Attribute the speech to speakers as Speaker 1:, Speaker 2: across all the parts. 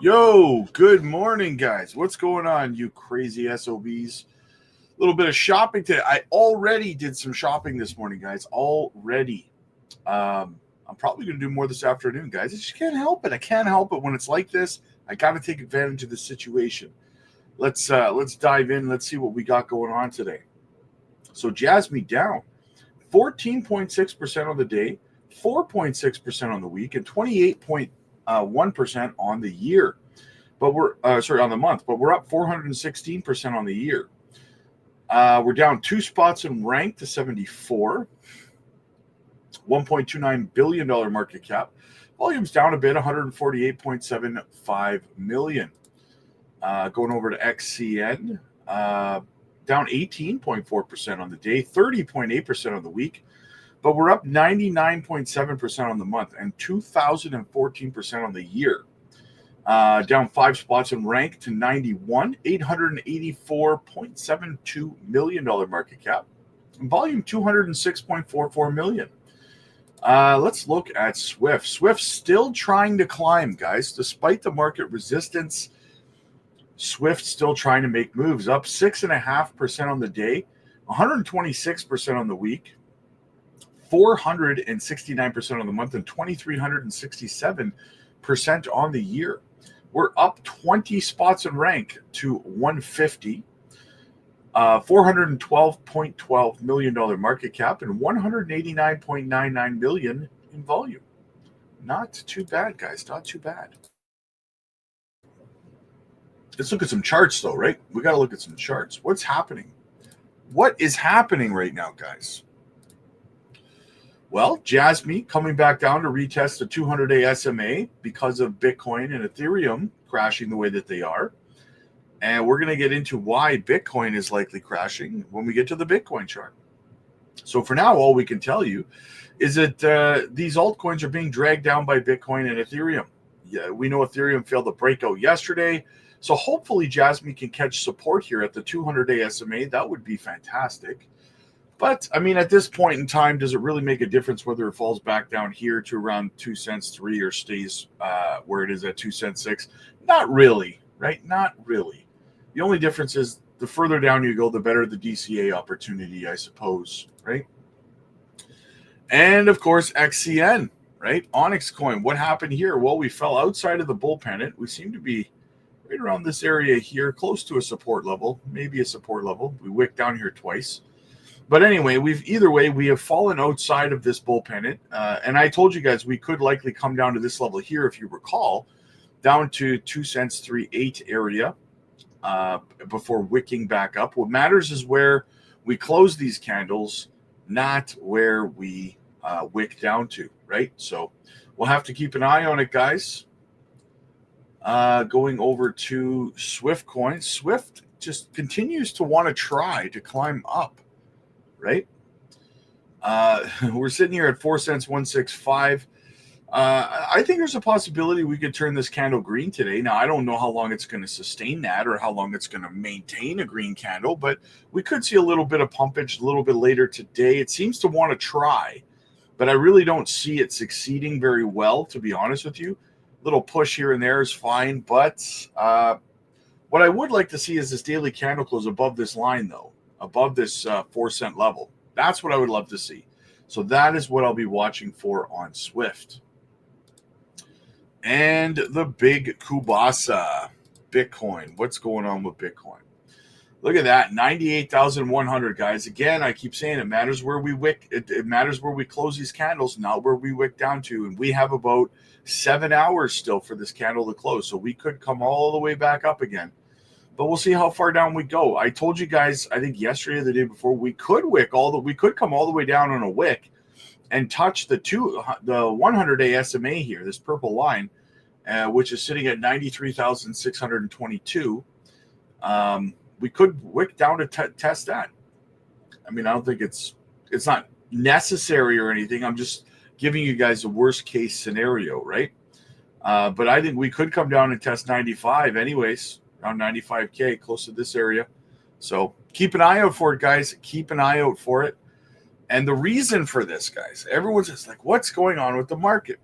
Speaker 1: Yo, good morning, guys. What's going on, you crazy SOBs? A little bit of shopping today. I already did some shopping this morning, guys. Already. I'm probably going to do more this afternoon, guys. I just can't help it. I can't help it when it's like this. I got to take advantage of the situation. Let's dive in. Let's see what we got going on today. So, JASMY down 14.6% on the day, 4.6% on the week, and 28.1% on the year. But we're on the month, but we're up 416% on the year. We're down 2 spots in rank to 74. $1.29 billion market cap. Volume's down a bit, 148.75 million. Going over to XCN, down 18.4% on the day, 30.8% on the week, but we're up 99.7% on the month and 2,014% on the year. Down 5 spots in rank to 91, $884.72 million market cap. And volume 206.44 million. Let's look at Swift. Swift's still trying to climb, guys. Despite the market resistance, Swift still trying to make moves. Up 6.5% on the day, 126% on the week, 469% on the month, and 2,367% on the year. We're up 20 spots in rank to 150. $412.12 million market cap and 189.99 million in volume. Not too bad, guys. Not too bad. Let's look at some charts, though, right? We got to look at some charts. What's happening? What is happening right now, guys? Well, JASMY coming back down to retest the 200-day SMA because of Bitcoin and Ethereum crashing the way that they are. And we're going to get into why Bitcoin is likely crashing when we get to the Bitcoin chart. So for now, all we can tell you is that these altcoins are being dragged down by Bitcoin and Ethereum. Yeah, we know Ethereum failed the breakout yesterday. So hopefully JASMY can catch support here at the 200-day SMA. That would be fantastic. But, I mean, at this point in time, does it really make a difference whether it falls back down here to around 2 cents 3 or stays where it is at 2 cents 6? Not really, right? Not really. The only difference is the further down you go, the better the DCA opportunity, I suppose, right? And, of course, XCN, right? Onyx coin. What happened here? Well, we fell outside of the bull pennant. We seem to be right around this area here, close to a support level, maybe a support level. We wicked down here twice. But anyway, we have fallen outside of this bull pennant. And I told you guys we could likely come down to this level here, if you recall, down to 2 cents 3.8 area. Before wicking back up. What matters is where we close these candles, not where we wick down to, right? So we'll have to keep an eye on it, guys. Going over to Swift coin. Swift just continues to want to try to climb up, right? We're sitting here at 4 cents 165. I think there's a possibility we could turn this candle green today. Now, I don't know how long it's going to sustain that or how long it's going to maintain a green candle, but we could see a little bit of pumpage a little bit later today. It seems to want to try, but I really don't see it succeeding very well, to be honest with you. A little push here and there is fine, but what I would like to see is this daily candle close above this line, though, above this 4 cent level. That's what I would love to see. So that is what I'll be watching for on Swift. And the big Kubasa, Bitcoin. What's going on with Bitcoin? Look at that, 98,100, guys. Again, I keep saying it matters where we wick. It matters where we close these candles, not where we wick down to. And we have about 7 hours still for this candle to close. So we could come all the way back up again. But we'll see how far down we go. I told you guys, I think yesterday or the day before, we could come all the way down on a wick and touch the 100-day SMA here, this purple line, which is sitting at 93,622. We could wick down to test that. I mean, I don't think it's not necessary or anything. I'm just giving you guys a worst case scenario, right? But I think we could come down and test 95 anyways, around 95K, close to this area. So keep an eye out for it, guys. Keep an eye out for it. And the reason for this, guys, everyone's just like, what's going on with the market?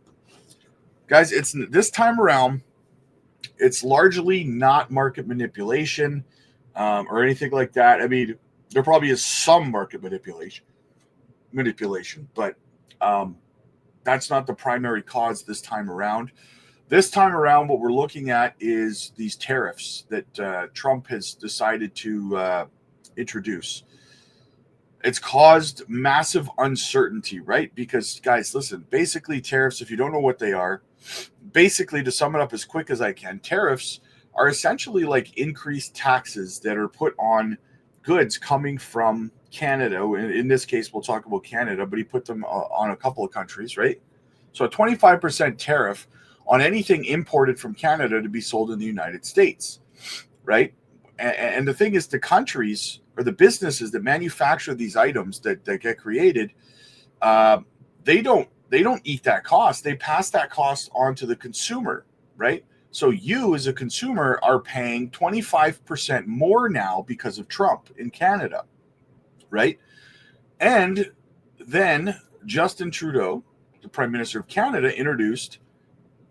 Speaker 1: Guys, it's this time around, It's largely not market manipulation or anything like that. I mean, there probably is some market manipulation, but that's not the primary cause this time around. This time around, what we're looking at is these tariffs that Trump has decided to introduce. It's caused massive uncertainty, right? Because, guys, listen, basically tariffs, if you don't know what they are, basically, to sum it up as quick as I can, tariffs are essentially like increased taxes that are put on goods coming from Canada. In this case, we'll talk about Canada, but he put them on a couple of countries, right? So a 25% tariff on anything imported from Canada to be sold in the United States, right? And the thing is, the countries or the businesses that manufacture these items that get created, they don't eat that cost. They pass that cost on to the consumer, right? So you as a consumer are paying 25% more now because of Trump in Canada, right? And then Justin Trudeau, the Prime Minister of Canada, introduced,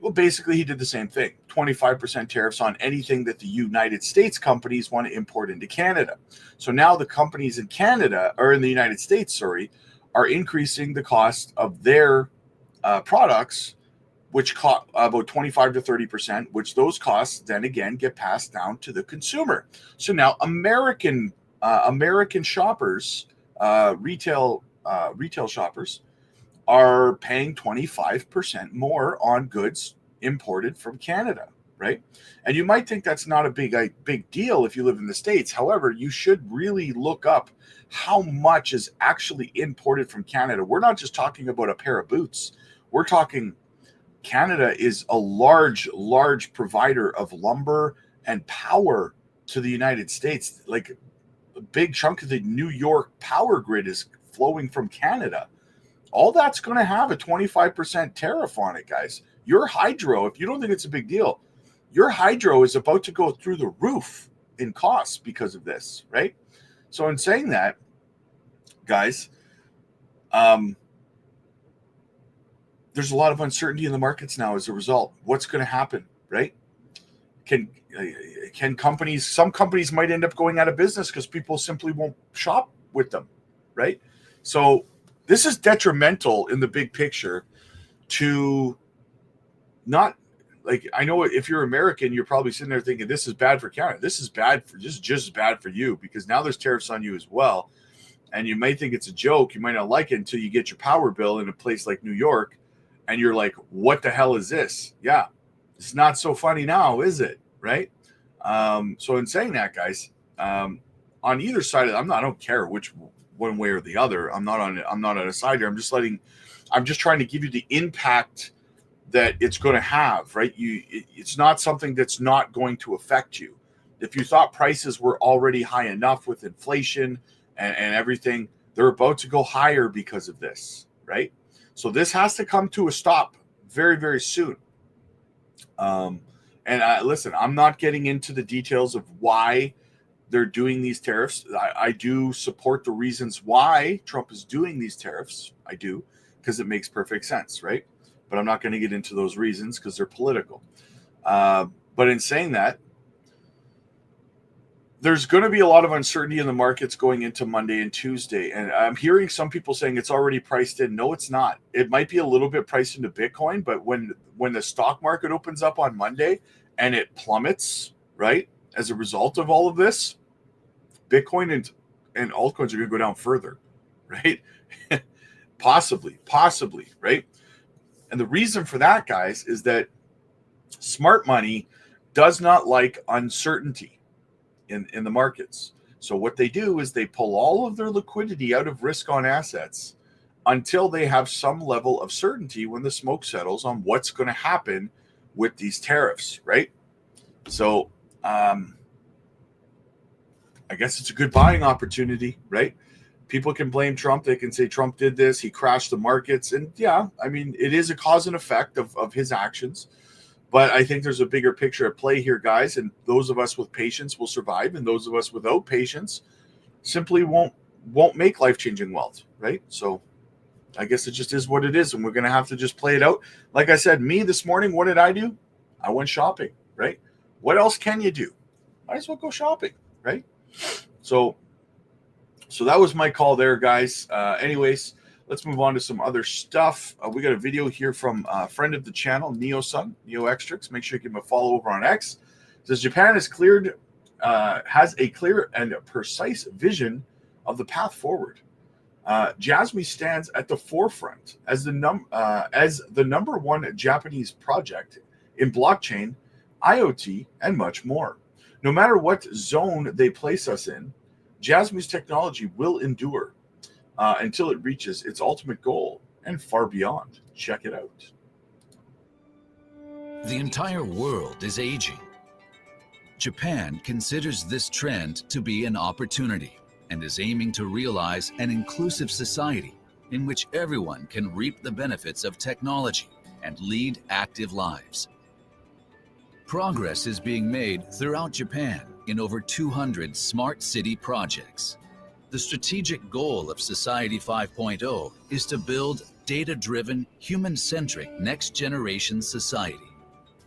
Speaker 1: well, basically he did the same thing, 25% tariffs on anything that the United States companies want to import into Canada. So now the companies in Canada, or in the United States, sorry, are increasing the cost of their products, which cost about 25 to 30%, which those costs then again get passed down to the consumer. So now American shoppers, retail shoppers, are paying 25% more on goods imported from Canada, right? And you might think that's not a big deal if you live in the States. However, you should really look up how much is actually imported from Canada. We're not just talking about a pair of boots. We're talking Canada is a large provider of lumber and power to the United States. Like a big chunk of the New York power grid is flowing from Canada. All that's going to have a 25% tariff on it, guys. Your hydro, if you don't think it's a big deal, your hydro is about to go through the roof in costs because of this, right? So in saying that, guys, there's a lot of uncertainty in the markets now as a result. What's going to happen, right? Can companies, some companies might end up going out of business because people simply won't shop with them, right? So this is detrimental in the big picture to not, like, I know if you're American, you're probably sitting there thinking this is bad for Canada. This is just as bad for you because now there's tariffs on you as well. And you might think it's a joke. You might not like it until you get your power bill in a place like New York. And you're like, what the hell is this? Yeah, it's not so funny now, is it? Right? So in saying that, guys, on either side of it, I don't care which one way or the other. I'm not on a side here. I'm just trying to give you the impact that it's going to have, right? It's not something that's not going to affect you. If you thought prices were already high enough with inflation and everything, they're about to go higher because of this, right? So this has to come to a stop very, very soon. Listen, I'm not getting into the details of why they're doing these tariffs. I do support the reasons why Trump is doing these tariffs. I do, because it makes perfect sense, right? But I'm not going to get into those reasons because they're political. But in saying that, there's going to be a lot of uncertainty in the markets going into Monday and Tuesday. And I'm hearing some people saying it's already priced in. No, it's not. It might be a little bit priced into Bitcoin, but when the stock market opens up on Monday and it plummets, right, as a result of all of this, Bitcoin and altcoins are going to go down further, right? Possibly, right? And the reason for that, guys, is that smart money does not like uncertainty in the markets. So what they do is they pull all of their liquidity out of risk on assets until they have some level of certainty when the smoke settles on what's going to happen with these tariffs, right? So I guess it's a good buying opportunity, right? People can blame Trump. They can say Trump did this. He crashed the markets. And yeah, I mean, it is a cause and effect of his actions. But I think there's a bigger picture at play here, guys. And those of us with patience will survive. And those of us without patience simply won't make life-changing wealth, right? So I guess it just is what it is. And we're going to have to just play it out. Like I said, me this morning, what did I do? I went shopping, right? what else can you do? Might as well go shopping, right? So that was my call there, guys. Anyways, let's move on to some other stuff. We got a video here from a friend of the channel, Neo Extrix. Make sure you give him a follow over on X. It says Japan has a clear and precise vision of the path forward. JASMY stands at the forefront as the number one Japanese project in blockchain, IoT, and much more. No matter what zone they place us in, JASMY's technology will endure until it reaches its ultimate goal and far beyond. Check it out.
Speaker 2: The entire world is aging. Japan considers this trend to be an opportunity and is aiming to realize an inclusive society in which everyone can reap the benefits of technology and lead active lives. Progress is being made throughout Japan in over 200 smart city projects. The strategic goal of Society 5.0 is to build data-driven, human-centric next-generation society.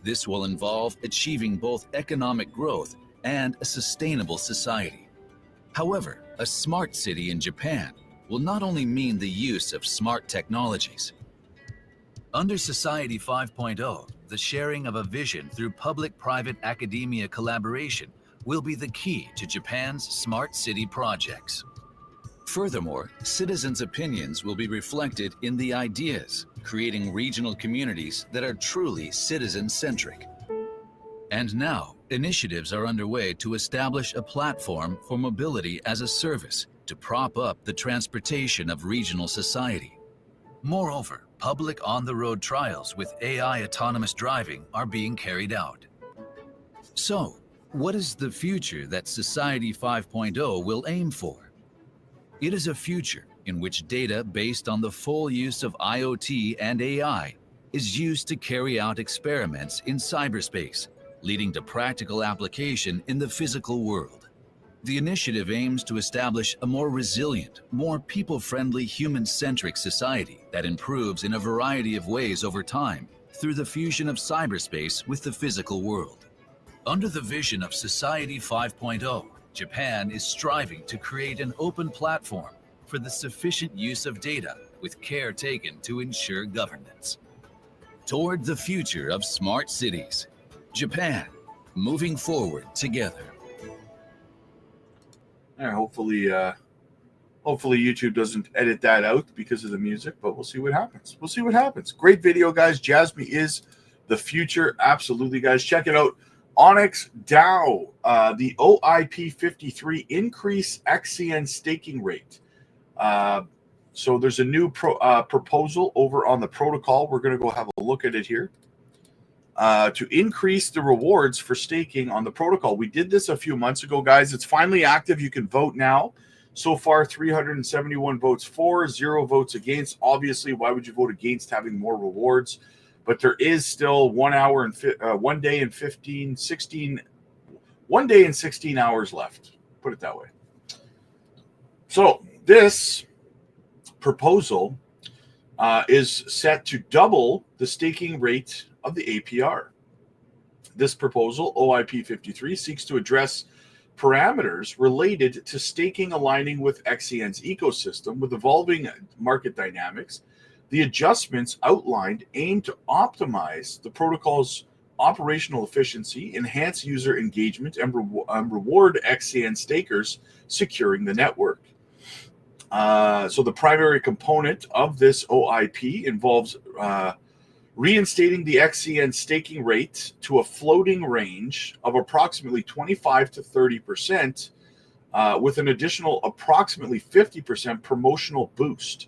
Speaker 2: This will involve achieving both economic growth and a sustainable society. However, a smart city in Japan will not only mean the use of smart technologies. Under Society 5.0, the sharing of a vision through public-private academia collaboration will be the key to Japan's smart city projects. Furthermore, citizens' opinions will be reflected in the ideas, creating regional communities that are truly citizen-centric. And now, initiatives are underway to establish a platform for mobility as a service to prop up the transportation of regional society. Moreover, public on-the-road trials with AI autonomous driving are being carried out. So, what is the future that Society 5.0 will aim for? It is a future in which data based on the full use of IoT and AI is used to carry out experiments in cyberspace, leading to practical application in the physical world. The initiative aims to establish a more resilient, more people-friendly, human-centric society that improves in a variety of ways over time through the fusion of cyberspace with the physical world. Under the vision of Society 5.0, Japan is striving to create an open platform for the sufficient use of data with care taken to ensure governance. Toward the future of smart cities, Japan, moving forward together.
Speaker 1: Hopefully YouTube doesn't edit that out because of the music, but we'll see what happens. We'll see what happens. Great video, guys. JASMY is the future. Absolutely, guys. Check it out. Onyx DAO, the OIP 53 increase XCN staking rate. So there's a new proposal over on the protocol. We're going to go have a look at it here. To increase the rewards for staking on the protocol. We did this a few months ago, guys. It's finally active. You can vote now. So far, 371 votes for, 0 votes against. Obviously, why would you vote against having more rewards? But there is still 1 day and 16 hours left. Put it that way. So this proposal is set to double the staking rate of the APR. This proposal, OIP 53, seeks to address parameters related to staking aligning with XCN's ecosystem with evolving market dynamics. The adjustments outlined aim to optimize the protocol's operational efficiency, enhance user engagement, and reward XCN stakers securing the network. So the primary component of this OIP involves reinstating the XCN staking rate to a floating range of approximately 25 to 30%, with an additional approximately 50% promotional boost.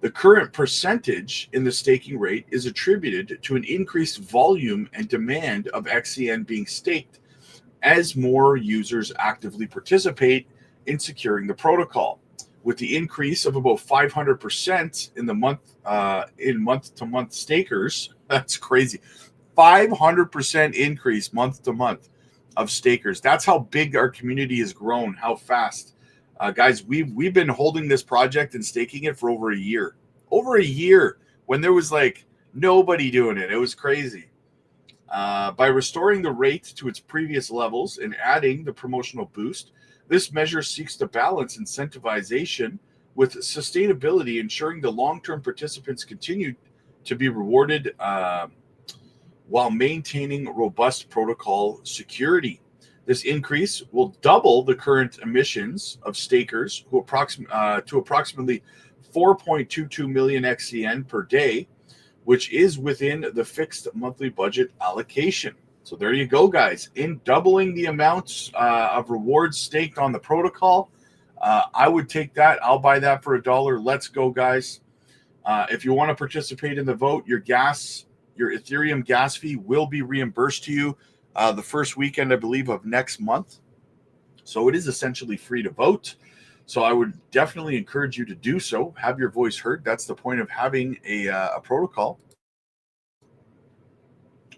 Speaker 1: The current percentage in the staking rate is attributed to an increased volume and demand of XCN being staked as more users actively participate in securing the protocol. With the increase of about 500% in the month-to-month stakers, that's crazy. 500% increase month-to-month of stakers. That's how big our community has grown, how fast. Guys, we've been holding this project and staking it for over a year. Over a year, when there was like nobody doing it. It was crazy. By restoring the rate to its previous levels and adding the promotional boost, this measure seeks to balance incentivization with sustainability, ensuring the long-term participants continue to be rewarded while maintaining robust protocol security. This increase will double the current emissions of stakers to approximately 4.22 million XCN per day, which is within the fixed monthly budget allocation. So there you go, guys. In doubling the amounts of rewards staked on the protocol, I would take that. I'll buy that for $1. Let's go, guys. If you want to participate in the vote, your Ethereum gas fee will be reimbursed to you the first weekend, I believe, of next month. So it is essentially free to vote. So I would definitely encourage you to do so. Have your voice heard. That's the point of having a protocol.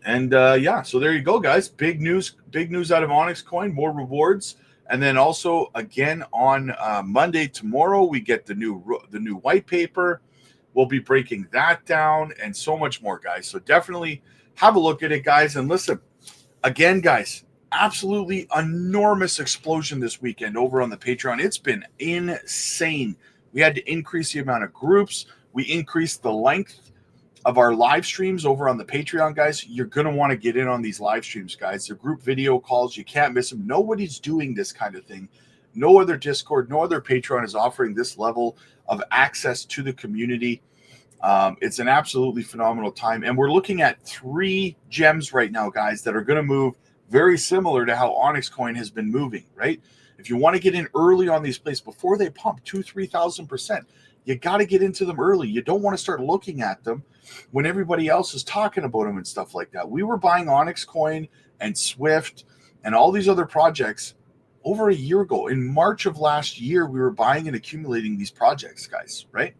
Speaker 1: And yeah, so there you go, guys. Big news out of Onyx Coin, more rewards. And then also, again, on Monday, tomorrow, we get the new white paper. We'll be breaking that down and so much more, guys. So definitely have a look at it, guys. And listen, again, guys, absolutely enormous explosion this weekend over on the Patreon. It's been insane. We had to increase the amount of groups. We increased the length of our live streams over on the Patreon, guys. You're going to want to get in on these live streams, guys. They're group video calls. You can't miss them. Nobody's doing this kind of thing. No other Discord, no other Patreon is offering this level of access to the community. It's an absolutely phenomenal time. And we're looking at 3 gems right now, guys, that are going to move very similar to how Onyx Coin has been moving, right? If you want to get in early on these plays before they pump 2,000-3,000%, you got to get into them early. You don't want to start looking at them when everybody else is talking about them and stuff like that. We were buying Onyx Coin and Swift and all these other projects over a year ago. In March of last year, we were buying and accumulating these projects, guys, right?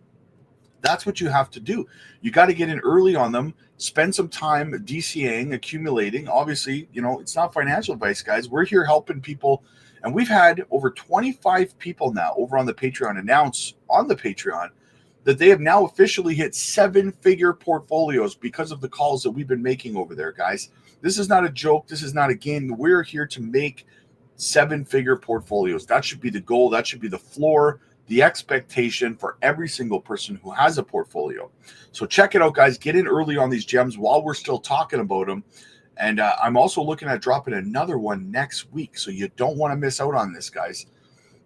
Speaker 1: That's what you have to do. You got to get in early on them, spend some time DCAing, accumulating. Obviously, you know, it's not financial advice, guys. We're here helping people. And we've had over 25 people now over on the Patreon announce on the Patreon that they have now officially hit 7-figure portfolios because of the calls that we've been making over there, guys. This is not a joke. This is not a game. We're here to make 7-figure portfolios. That should be the goal. That should be the floor, the expectation for every single person who has a portfolio. So check it out, guys. Get in early on these gems while we're still talking about them. And I'm also looking at dropping another one next week. So you don't want to miss out on this, guys.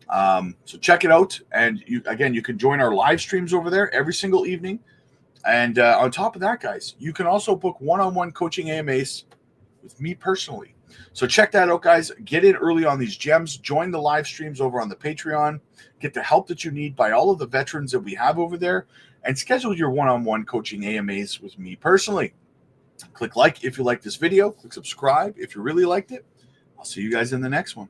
Speaker 1: So check it out. And you can join our live streams over there every single evening. And on top of that, guys, you can also book one-on-one coaching AMAs with me personally. So check that out, guys. Get in early on these gems. Join the live streams over on the Patreon. Get the help that you need by all of the veterans that we have over there. And schedule your one-on-one coaching AMAs with me personally. Click like if you like this video. Click subscribe if you really liked it. I'll see you guys in the next one.